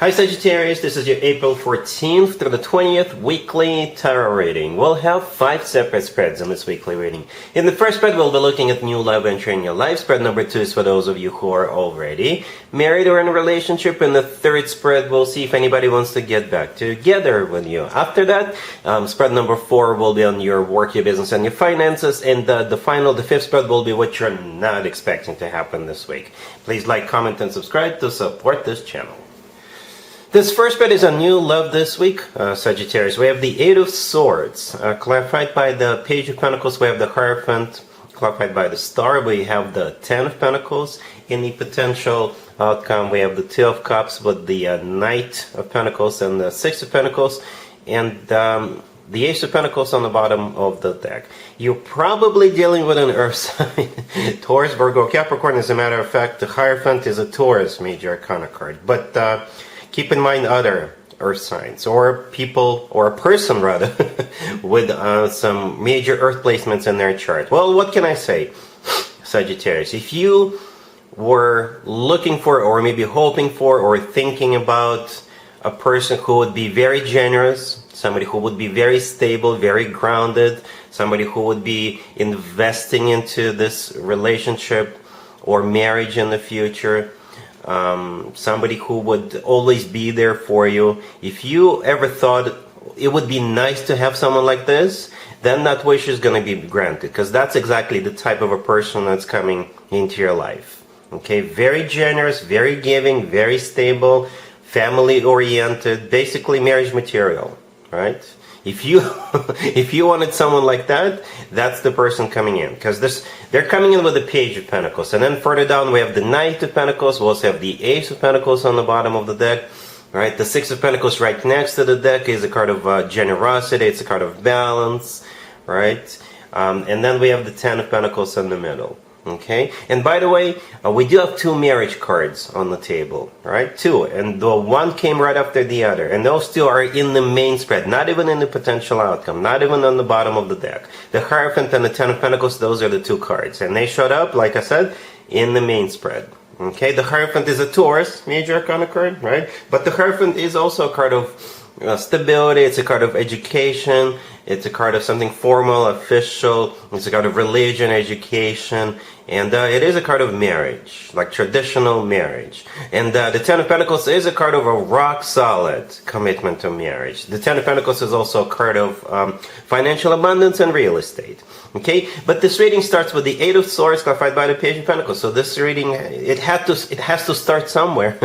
Hi Sagittarius, this is your April 14th through the 20th weekly tarot reading. We'll have 5 separate spreads in this weekly reading. In the first spread, we'll be looking at new love entry in your life. Spread number 2 is for those of you who are already married or in a relationship. In the third spread, we'll see if anybody wants to get back together with you. After that, spread number 4 will be on your work, your business, and your finances. And the fifth spread will be what you're not expecting to happen this week. Please like, comment, and subscribe to support this channel. This first spread is on new love this week, Sagittarius. We have the Eight of Swords, clarified by the Page of Pentacles. We have the Hierophant, clarified by the Star. We have the Ten of Pentacles. In the potential outcome, we have the Two of Cups with the Knight of Pentacles and the Six of Pentacles, and the Ace of Pentacles on the bottom of the deck. You're probably dealing with an Earth sign, Taurus, Virgo, Capricorn. As a matter of fact, the Hierophant is a Taurus major arcana card, but keep in mind other earth signs, or people, or a person rather, with some major earth placements in their chart. Well, what can I say, Sagittarius? If you were looking for, or maybe hoping for, or thinking about a person who would be very generous, somebody who would be very stable, very grounded, somebody who would be investing into this relationship or marriage in the future, somebody who would always be there for you. If you ever thought it would be nice to have someone like this, then that wish is going to be granted, because that's exactly the type of a person that's coming into your life. Okay, very generous, very giving, very stable, family oriented, basically marriage material, right? If you if you wanted someone like that, that's the person coming in, because they're coming in with the Page of Pentacles, and then further down we have the Knight of Pentacles. We also have the Ace of Pentacles on the bottom of the deck, right? The Six of Pentacles right next to the deck is a card of generosity. It's a card of balance, right? And then we have the Ten of Pentacles in the middle. Okay, and by the way, we do have 2 marriage cards on the table, right? 2, and the one came right after the other, and those 2 are in the main spread, not even in the potential outcome, not even on the bottom of the deck. The Hierophant and the Ten of Pentacles, those are the 2 cards, and they showed up, like I said, in the main spread. Okay, the Hierophant is a Taurus major arcana card, right? But the Hierophant is also a card of stability. It's a card of education. It's a card of something formal, official. It's a card of religion, education, and it is a card of marriage, like traditional marriage. And the Ten of Pentacles is a card of a rock-solid commitment to marriage. The Ten of Pentacles is also a card of financial abundance and real estate. Okay, but this reading starts with the Eight of Swords, clarified by the Page of Pentacles. So this reading, it has to start somewhere,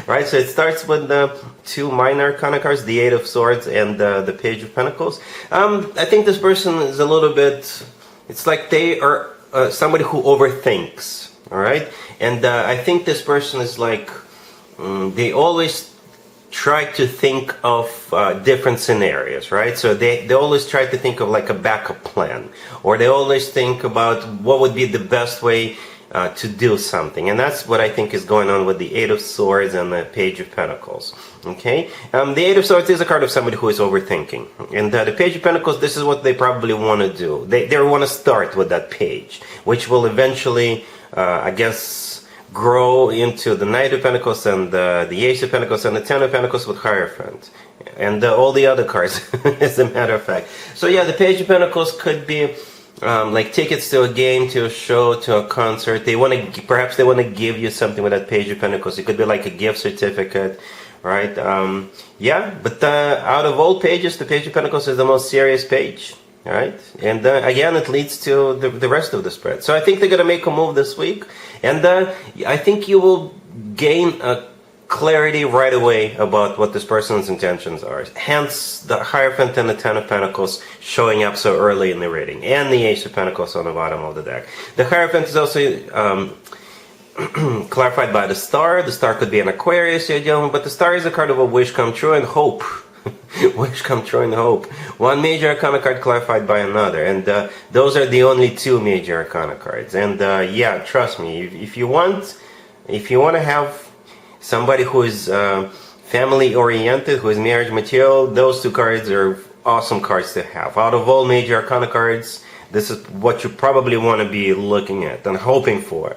right? So it starts with the 2 minor arcana cards, the Eight of Swords and the Page of Pentacles. I think this person is a little bit, it's like they are somebody who overthinks, all right? And I think this person is like, they always try to think of different scenarios, right? So they always try to think of like a backup plan, or they always think about what would be the best way to do something. And that's what I think is going on with the Eight of Swords and the Page of Pentacles. Okay, the Eight of Swords is a card of somebody who is overthinking, and the Page of Pentacles, this is what they probably want to do. They want to start with that page, which will eventually, I guess, grow into the Knight of Pentacles and the Ace of Pentacles and the Ten of Pentacles with Hierophant, and all the other cards, as a matter of fact. So yeah, the Page of Pentacles could be like tickets to a game, to a show, to a concert. Perhaps they want to give you something with that Page of Pentacles. It could be like a gift certificate, right? Yeah, but out of all pages, the Page of Pentacles is the most serious page, right? And again, it leads to the rest of the spread. So I think they're going to make a move this week, and I think you will gain a clarity right away about what this person's intentions are. Hence the Hierophant and the Ten of Pentacles showing up so early in the reading, and the Ace of Pentacles on the bottom of the deck. The Hierophant is also clarified by the Star. The Star could be an Aquarius you're dealing with, but the Star is a card of a wish come true and hope. Wish come true and hope. One major arcana card clarified by another, and those are the only 2 major arcana cards. And yeah, trust me, if you want to have somebody who is family oriented, who is marriage material, those 2 cards are awesome cards to have. Out of all major arcana cards, this is what you probably want to be looking at and hoping for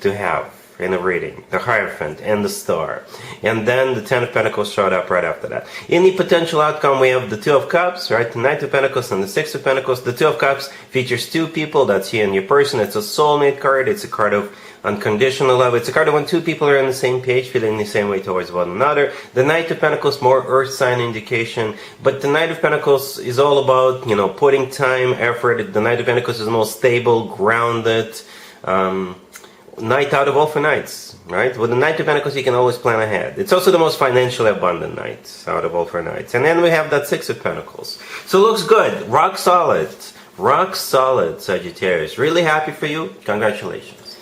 to have. in a reading, the Hierophant and the Star. And then the Ten of Pentacles showed up right after that. In the potential outcome, we have the Two of Cups, right? The Knight of Pentacles and the Six of Pentacles. The Two of Cups features two people, that's you and your person. It's a soulmate card. It's a card of unconditional love. It's a card of when two people are on the same page, feeling the same way towards one another. The Knight of Pentacles, more earth sign indication. But the Knight of Pentacles is all about, putting time, effort. The Knight of Pentacles is more stable, grounded, Knight out of all for Knights, right? With the Knight of Pentacles, you can always plan ahead. It's also the most financially abundant Knight out of all for Knights. And then we have that Six of Pentacles. So it looks good. Rock solid. Rock solid, Sagittarius. Really happy for you. Congratulations.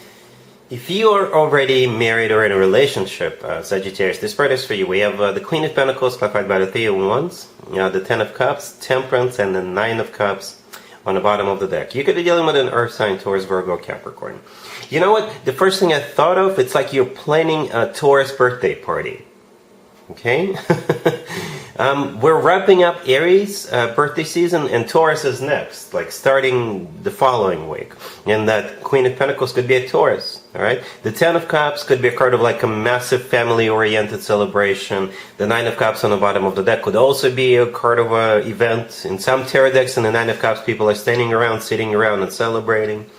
If you are already married or in a relationship, Sagittarius, this part is for you. We have the Queen of Pentacles, clarified by the Three of Wands, the Ten of Cups, Temperance, and the Nine of Cups on the bottom of the deck. You could be dealing with an earth sign, Taurus, Virgo, Capricorn. You know what? The first thing I thought of, it's like you're planning a Taurus birthday party. Okay? We're wrapping up Aries birthday season, and Taurus is next, like starting the following week. And that Queen of Pentacles could be a Taurus, all right? The Ten of Cups could be a card of like a massive family-oriented celebration. The Nine of Cups on the bottom of the deck could also be a card of an event. In some tarot decks, in the Nine of Cups, people are standing around, sitting around, and celebrating.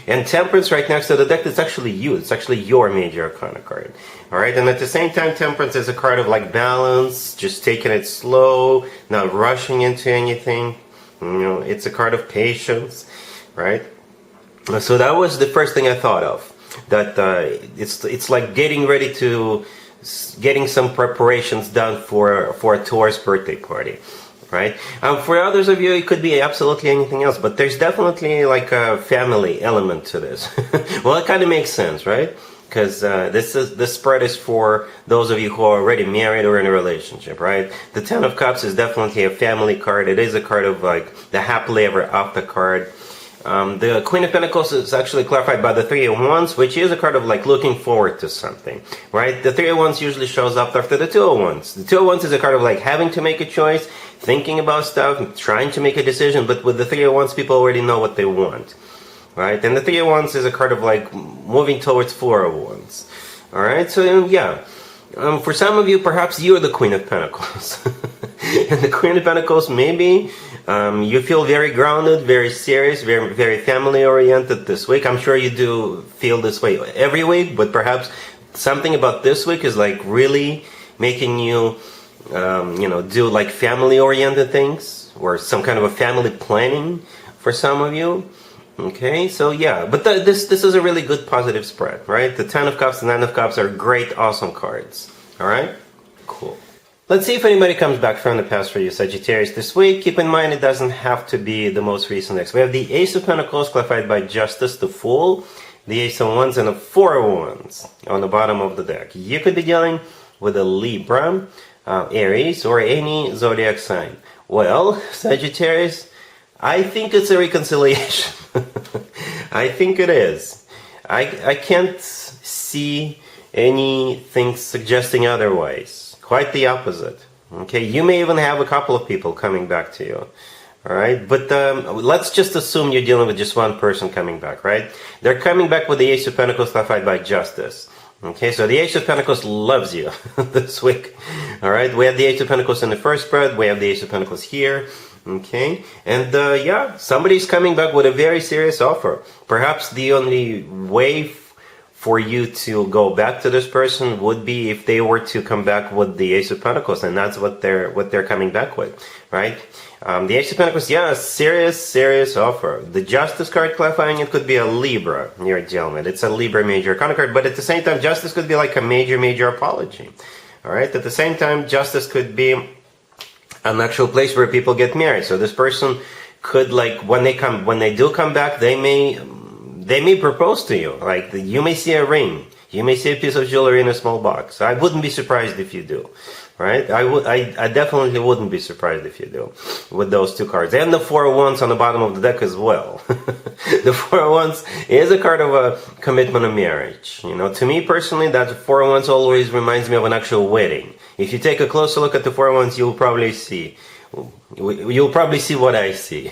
And Temperance right next to the deck, it's actually you. It's actually your major arcana card. Alright, and at the same time, Temperance is a card of like balance, just taking it slow, not rushing into anything. It's a card of patience, right? So that was the first thing I thought of. That it's like getting ready to, getting some preparations done for a Taurus birthday party. Right? For others of you, it could be absolutely anything else, but there's definitely like a family element to this. Well, it kind of makes sense, right? Because this spread is for those of you who are already married or in a relationship, right? The Ten of Cups is definitely a family card. It is a card of like the happily ever after card. The Queen of Pentacles is actually clarified by the Three of Wands, which is a card of like looking forward to something, right? The Three of Wands usually shows up after the Two of Wands. The Two of Wands is a card of like having to make a choice, thinking about stuff, trying to make a decision, but with the Three of Wands, people already know what they want, right? And the Three of Wands is a card of like moving towards Four of Wands, all right? So yeah, for some of you, perhaps you're the Queen of Pentacles. And the Queen of Pentacles, maybe you feel very grounded, very serious, very, very family-oriented this week. I'm sure you do feel this way every week, but perhaps something about this week is like really making you, do like family-oriented things or some kind of a family planning for some of you. Okay, so yeah, but this is a really good positive spread, right? The Ten of Cups and Nine of Cups are great, awesome cards. All right, cool. Let's see if anybody comes back from the past for you, Sagittarius, this week. Keep in mind, it doesn't have to be the most recent decks. We have the Ace of Pentacles, clarified by Justice, the Fool, the Ace of Wands, and the Four of Wands on the bottom of the deck. You could be dealing with a Libra, Aries, or any Zodiac sign. Well, Sagittarius, I think it's a reconciliation. I think it is. I can't see anything suggesting otherwise. Quite the opposite. Okay, you may even have a couple of people coming back to you. All right, but let's just assume you're dealing with just one person coming back, right? They're coming back with the Ace of Pentacles, clarified by Justice. Okay, so the Ace of Pentacles loves you this week. All right, we have the Ace of Pentacles in the first spread. We have the Ace of Pentacles here. Okay, and yeah, somebody's coming back with a very serious offer. Perhaps the only way for you to go back to this person would be if they were to come back with the Ace of Pentacles, and that's what they're coming back with, right? The Ace of Pentacles, yeah, a serious offer. The Justice card clarifying it could be a Libra you're dealing with. It's a Libra major arcana card, but at the same time, Justice could be like a major apology. All right, at the same time, Justice could be an actual place where people get married. So this person could, like, when they do come back, they may propose to you. Like, you may see a ring, you may see a piece of jewelry in a small box. I wouldn't be surprised if you do, right? I definitely wouldn't be surprised if you do with those two cards. And the Four of Wands on the bottom of the deck as well. The Four of Wands is a card of a commitment of marriage. To me personally, that Four of Wands always reminds me of an actual wedding. If you take a closer look at the Four of Wands, you'll probably see what I see.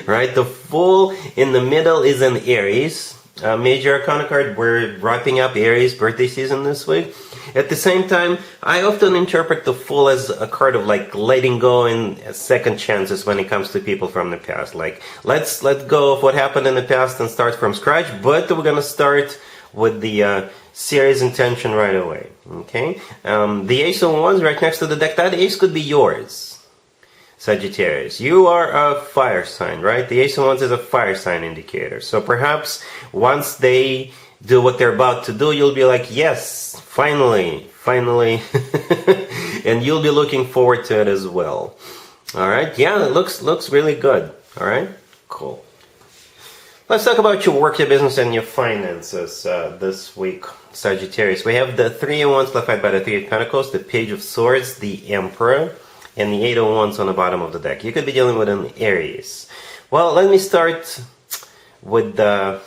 Right? The Fool in the middle is an Aries, major arcana card. We're wrapping up Aries birthday season this week. At the same time, I often interpret the Fool as a card of like letting go and second chances when it comes to people from the past. Like, let's let go of what happened in the past and start from scratch, but we're gonna start with the serious intention right away. Okay? The Ace of Wands right next to the deck, that ace could be yours. Sagittarius, you are a fire sign, right? The Ace of Wands is a fire sign indicator. So perhaps once they do what they're about to do, you'll be like, yes, finally, finally. And you'll be looking forward to it as well. All right? Yeah, it looks really good. All right? Cool. Let's talk about your work, your business, and your finances this week, Sagittarius. We have the Three of Wands clarified by the Three of Pentacles, the Page of Swords, the Emperor, and the Eight of Wands on the bottom of the deck. You could be dealing with an Aries. Well, let me start with the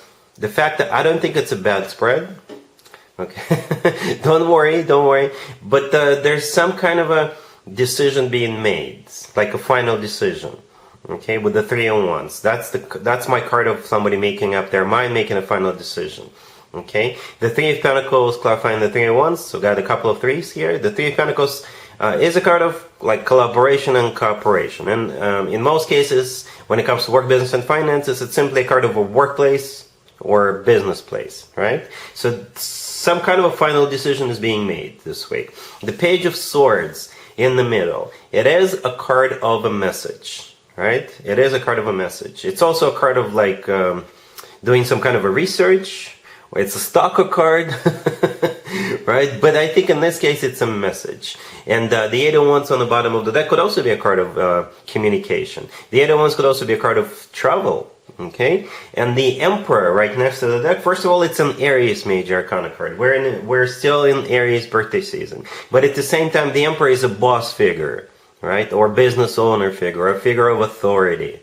fact that I don't think it's a bad spread. Okay, don't worry. But there's some kind of a decision being made, like a final decision. Okay, with the Three of Wands, that's my card of somebody making up their mind, making a final decision. Okay, the Three of Pentacles clarifying the Three of Wands. So got a couple of threes here. The Three of Pentacles is a card of like collaboration and cooperation, and in most cases, when it comes to work, business, and finances, it's simply a card of a workplace or business place, right? So some kind of a final decision is being made this week. The Page of Swords in the middle, it is a card of a message, right? It is a card of a message. It's also a card of like doing some kind of a research, or it's a stalker card, right? But I think in this case it's a message. And the Eight of Wands on the bottom of the deck could also be a card of communication. The Eight of Wands could also be a card of travel. Okay, and the Emperor right next to the deck. First of all, it's an Aries major arcana card. We're still in Aries birthday season, but at the same time, the Emperor is a boss figure, right, or business owner figure, a figure of authority.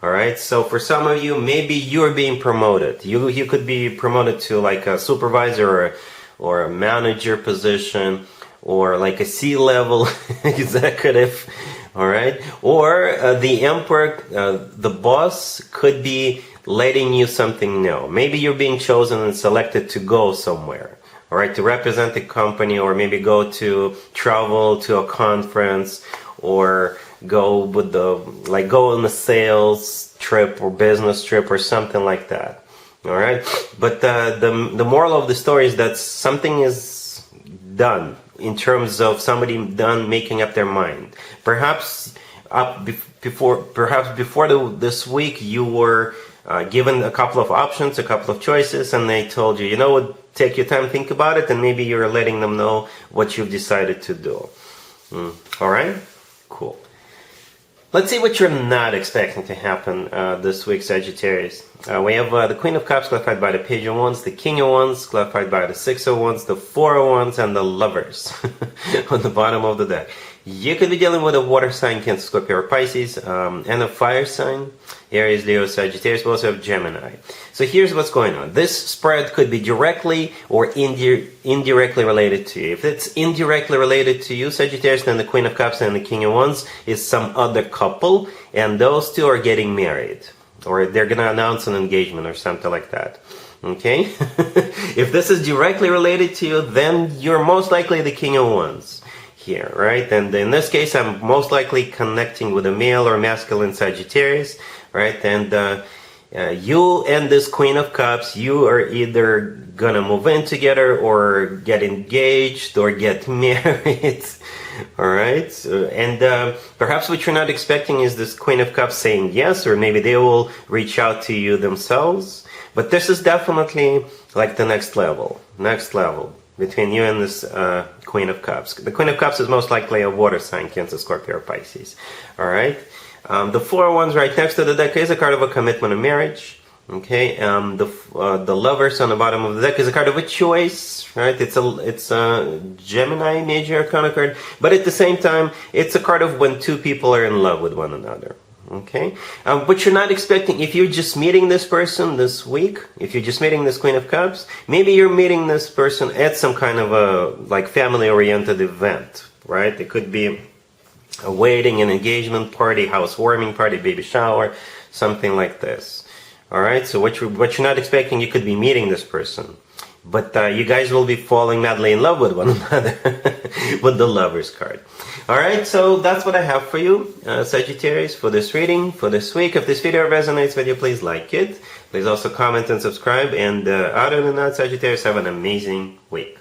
All right, so for some of you, maybe you're being promoted. You could be promoted to like a supervisor or a manager position, or like a C-level executive. All right, or the Emperor, the boss, could be letting you something know. Maybe you're being chosen and selected to go somewhere, all right, to represent the company, or maybe go to travel to a conference, or go with go on a sales trip or business trip or something like that. All right, but the moral of the story is that something is done. In terms of somebody done making up their mind, perhaps before this week you were given a couple of options, a couple of choices, and they told you, you know what, take your time, think about it, and maybe you're letting them know what you've decided to do. All right, cool. Let's see what you're not expecting to happen this week, Sagittarius. We have the Queen of Cups clarified by the Page of Wands, the King of Wands clarified by the Six of Wands, the Four of Wands, and the Lovers on the bottom of the deck. You could be dealing with a water sign, Cancer, Scorpio, or Pisces, and a fire sign, Aries, Leo, Sagittarius. We also have Gemini. So here's what's going on. This spread could be directly or indirectly related to you. If it's indirectly related to you, Sagittarius, then the Queen of Cups and the King of Wands is some other couple, and those two are getting married, or they're going to announce an engagement or something like that. Okay? If this is directly related to you, then you're most likely the King of Wands here, right? And in this case, I'm most likely connecting with a male or masculine Sagittarius, right? And you and this Queen of Cups, you are either gonna move in together or get engaged or get married. All right, and perhaps what you're not expecting is this Queen of Cups saying yes, or maybe they will reach out to you themselves. But this is definitely like the next level between you and this Queen of Cups. The Queen of Cups is most likely a water sign, Cancer, Scorpio, or Pisces. All right, the Four of Wands right next to the deck is a card of a commitment of marriage. Okay, the Lovers on the bottom of the deck is a card of a choice, right? It's a Gemini major arcana card, but at the same time, it's a card of when two people are in love with one another. Okay, but you're not expecting, if you're just meeting this person this week, if you're just meeting this Queen of Cups, maybe you're meeting this person at some kind of a like family-oriented event, right? It could be a wedding, an engagement party, housewarming party, baby shower, something like this. Alright, so what you're not expecting, you could be meeting this person. But you guys will be falling madly in love with one another with the Lovers card. Alright, so that's what I have for you, Sagittarius, for this reading, for this week. If this video resonates with you, please like it. Please also comment and subscribe. And other than that, Sagittarius, have an amazing week.